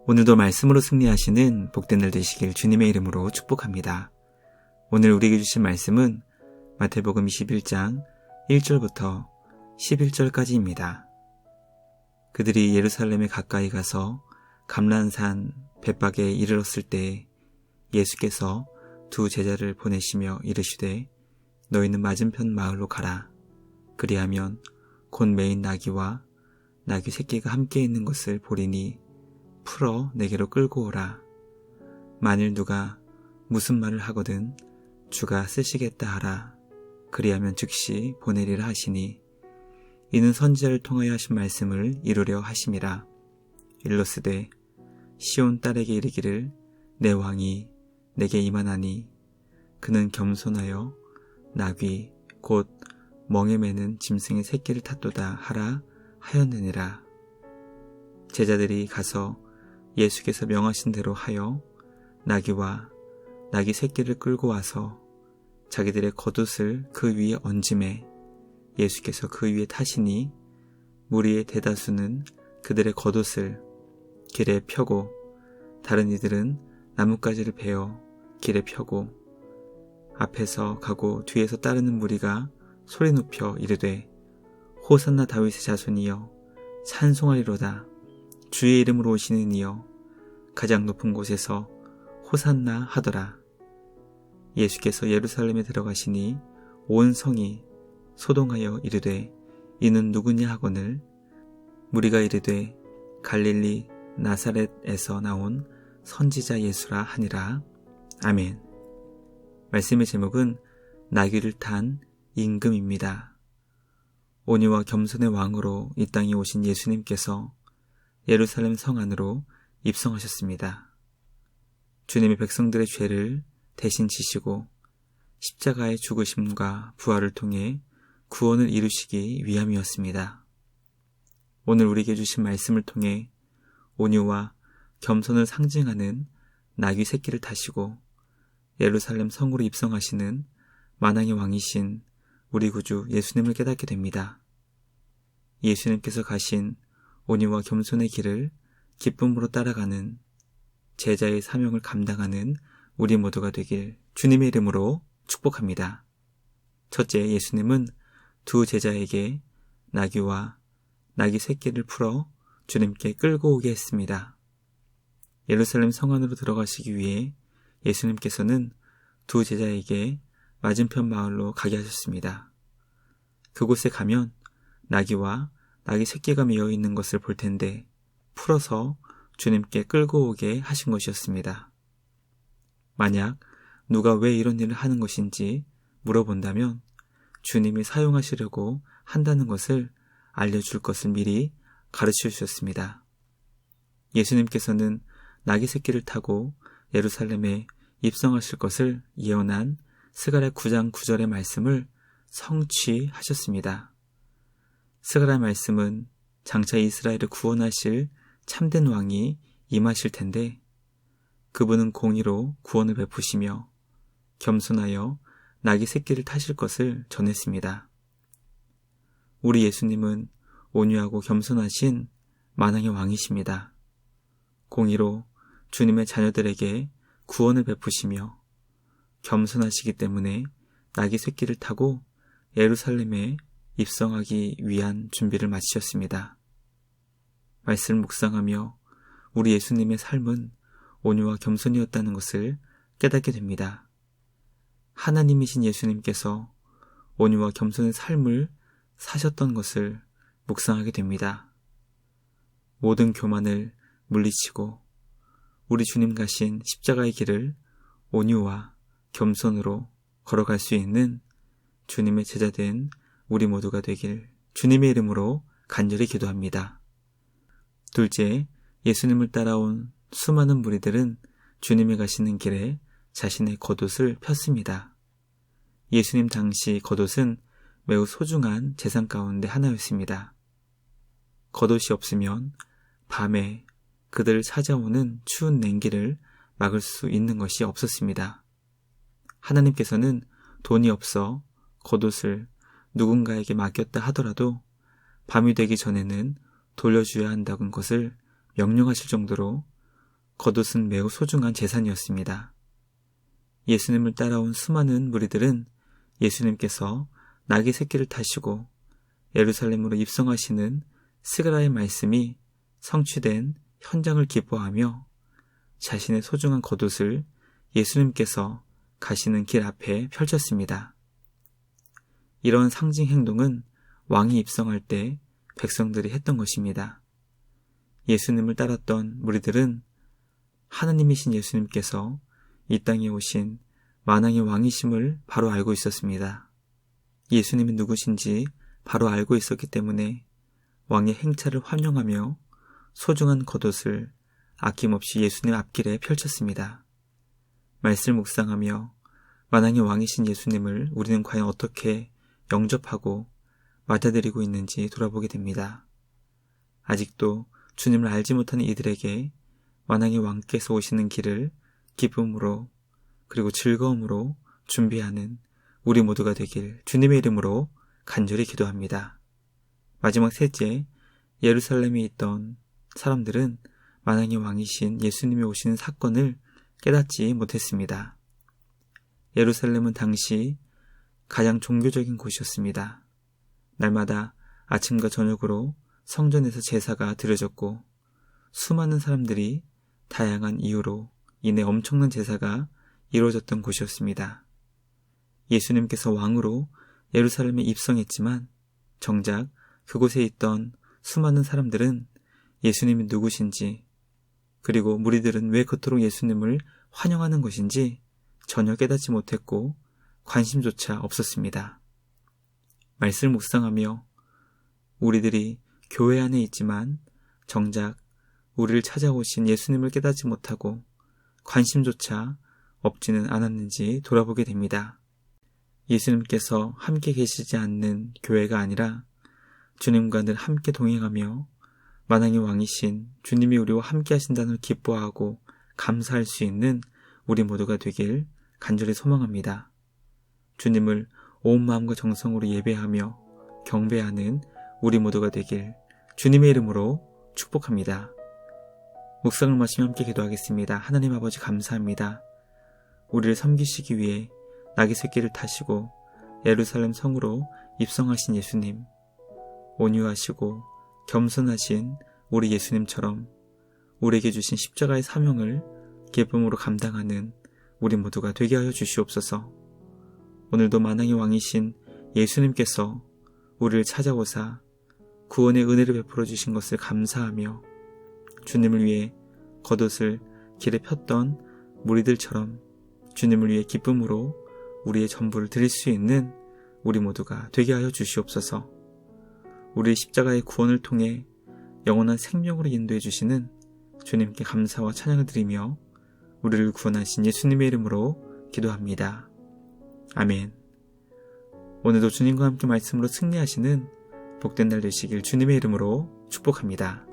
오늘도 말씀으로 승리하시는 복된 날 되시길 주님의 이름으로 축복합니다. 오늘 우리에게 주신 말씀은 마태복음 21장 1절부터 11절까지입니다. 그들이 예루살렘에 가까이 가서 감람산 벳박에 이르렀을 때 예수께서 두 제자를 보내시며 이르시되 너희는 맞은편 마을로 가라. 그리하면 곧 매인 나귀와 나귀 새끼가 함께 있는 것을 보리니 풀어 내게로 끌고 오라. 만일 누가 무슨 말을 하거든 주가 쓰시겠다 하라. 그리하면 즉시 보내리라 하시니 이는 선지자를 통하여 하신 말씀을 이루려 하심이라. 일러스되 시온 딸에게 이르기를 내 왕이 내게 임하나니 그는 겸손하여 나귀 곧 멍에 매는 짐승의 새끼를 탔도다 하라 하였느니라. 제자들이 가서 예수께서 명하신 대로 하여 나귀와 나귀 새끼를 끌고 와서 자기들의 겉옷을 그 위에 얹음에 예수께서 그 위에 타시니 무리의 대다수는 그들의 겉옷을 길에 펴고 다른 이들은 나뭇가지를 베어 길에 펴고 앞에서 가고 뒤에서 따르는 무리가 소리 높여 이르되 호산나 다윗의 자손이여 찬송하리로다. 주의 이름으로 오시는 이여 가장 높은 곳에서 호산나 하더라. 예수께서 예루살렘에 들어가시니 온 성이 소동하여 이르되 이는 누구냐 하거늘 무리가 이르되 갈릴리 나사렛에서 나온 선지자 예수라 하니라. 아멘. 말씀의 제목은 나귀를 탄 임금입니다. 온유와 겸손의 왕으로 이 땅에 오신 예수님께서 예루살렘 성 안으로 입성하셨습니다. 주님의 백성들의 죄를 대신 지시고 십자가의 죽으심과 부활을 통해 구원을 이루시기 위함이었습니다. 오늘 우리에게 주신 말씀을 통해 온유와 겸손을 상징하는 나귀 새끼를 타시고 예루살렘 성으로 입성하시는 만왕의 왕이신 우리 구주 예수님을 깨닫게 됩니다. 예수님께서 가신 온유와 겸손의 길을 기쁨으로 따라가는 제자의 사명을 감당하는 우리 모두가 되길 주님의 이름으로 축복합니다. 첫째, 예수님은 두 제자에게 나귀와 나귀 새끼를 풀어 주님께 끌고 오게 했습니다. 예루살렘 성 안으로 들어가시기 위해 예수님께서는 두 제자에게 맞은편 마을로 가게 하셨습니다. 그곳에 가면 나귀와 나귀 새끼가 메어 있는 것을 볼 텐데 풀어서 주님께 끌고 오게 하신 것이었습니다. 만약 누가 왜 이런 일을 하는 것인지 물어본다면 주님이 사용하시려고 한다는 것을 알려줄 것을 미리 가르쳐 주셨습니다. 예수님께서는 나귀 새끼를 타고 예루살렘에 입성하실 것을 예언한 스가랴 9장 9절의 말씀을 성취하셨습니다. 스가랴 말씀은 장차 이스라엘을 구원하실 참된 왕이 임하실 텐데 그분은 공의로 구원을 베푸시며 겸손하여 나귀 새끼를 타실 것을 전했습니다. 우리 예수님은 온유하고 겸손하신 만왕의 왕이십니다. 공의로 주님의 자녀들에게 구원을 베푸시며 겸손하시기 때문에 나귀 새끼를 타고 예루살렘에 입성하기 위한 준비를 마치셨습니다. 말씀을 묵상하며 우리 예수님의 삶은 온유와 겸손이었다는 것을 깨닫게 됩니다. 하나님이신 예수님께서 온유와 겸손의 삶을 사셨던 것을 묵상하게 됩니다. 모든 교만을 물리치고 우리 주님 가신 십자가의 길을 온유와 겸손으로 걸어갈 수 있는 주님의 제자된 우리 모두가 되길 주님의 이름으로 간절히 기도합니다. 둘째, 예수님을 따라온 수많은 무리들은 주님이 가시는 길에 자신의 겉옷을 폈습니다. 예수님 당시 겉옷은 매우 소중한 재산 가운데 하나였습니다. 겉옷이 없으면 밤에 그들을 찾아오는 추운 냉기를 막을 수 있는 것이 없었습니다. 하나님께서는 돈이 없어 겉옷을 누군가에게 맡겼다 하더라도 밤이 되기 전에는 돌려줘야 한다는 것을 명령하실 정도로 겉옷은 매우 소중한 재산이었습니다. 예수님을 따라온 수많은 무리들은 예수님께서 나귀 새끼를 타시고 예루살렘으로 입성하시는 스가랴의 말씀이 성취된 현장을 기뻐하며 자신의 소중한 겉옷을 예수님께서 가시는 길 앞에 펼쳤습니다. 이런 상징 행동은 왕이 입성할 때 백성들이 했던 것입니다. 예수님을 따랐던 무리들은 하느님이신 예수님께서 이 땅에 오신 만왕의 왕이심을 바로 알고 있었습니다. 예수님이 누구신지 바로 알고 있었기 때문에 왕의 행차를 환영하며 소중한 겉옷을 아낌없이 예수님 앞길에 펼쳤습니다. 말씀을 묵상하며 만왕의 왕이신 예수님을 우리는 과연 어떻게 영접하고 맞아들이고 있는지 돌아보게 됩니다. 아직도 주님을 알지 못하는 이들에게 만왕의 왕께서 오시는 길을 기쁨으로 그리고 즐거움으로 준비하는 우리 모두가 되길 주님의 이름으로 간절히 기도합니다. 마지막 셋째, 예루살렘에 있던 사람들은 만왕의 왕이신 예수님이 오시는 사건을 깨닫지 못했습니다. 예루살렘은 당시 가장 종교적인 곳이었습니다. 날마다 아침과 저녁으로 성전에서 제사가 드려졌고 수많은 사람들이 다양한 이유로 인해 엄청난 제사가 이루어졌던 곳이었습니다. 예수님께서 왕으로 예루살렘에 입성했지만 정작 그곳에 있던 수많은 사람들은 예수님이 누구신지 그리고 무리들은 왜 그토록 예수님을 환영하는 것인지 전혀 깨닫지 못했고 관심조차 없었습니다. 말씀을 묵상하며 우리들이 교회 안에 있지만 정작 우리를 찾아오신 예수님을 깨닫지 못하고 관심조차 없지는 않았는지 돌아보게 됩니다. 예수님께서 함께 계시지 않는 교회가 아니라 주님과 늘 함께 동행하며 만왕의 왕이신 주님이 우리와 함께 하신다는 걸 기뻐하고 감사할 수 있는 우리 모두가 되길 간절히 소망합니다. 주님을 온 마음과 정성으로 예배하며 경배하는 우리 모두가 되길 주님의 이름으로 축복합니다. 묵상을 마치며 함께 기도하겠습니다. 하나님 아버지 감사합니다. 우리를 섬기시기 위해 나귀 새끼를 타시고 예루살렘 성으로 입성하신 예수님, 온유하시고 겸손하신 우리 예수님처럼 우리에게 주신 십자가의 사명을 기쁨으로 감당하는 우리 모두가 되게 하여 주시옵소서. 오늘도 만왕의 왕이신 예수님께서 우리를 찾아오사 구원의 은혜를 베풀어 주신 것을 감사하며 주님을 위해 겉옷을 길에 폈던 무리들처럼 주님을 위해 기쁨으로 우리의 전부를 드릴 수 있는 우리 모두가 되게 하여 주시옵소서. 우리의 십자가의 구원을 통해 영원한 생명으로 인도해 주시는 주님께 감사와 찬양을 드리며 우리를 구원하신 예수님의 이름으로 기도합니다. 아멘. 오늘도 주님과 함께 말씀으로 승리하시는 복된 날 되시길 주님의 이름으로 축복합니다.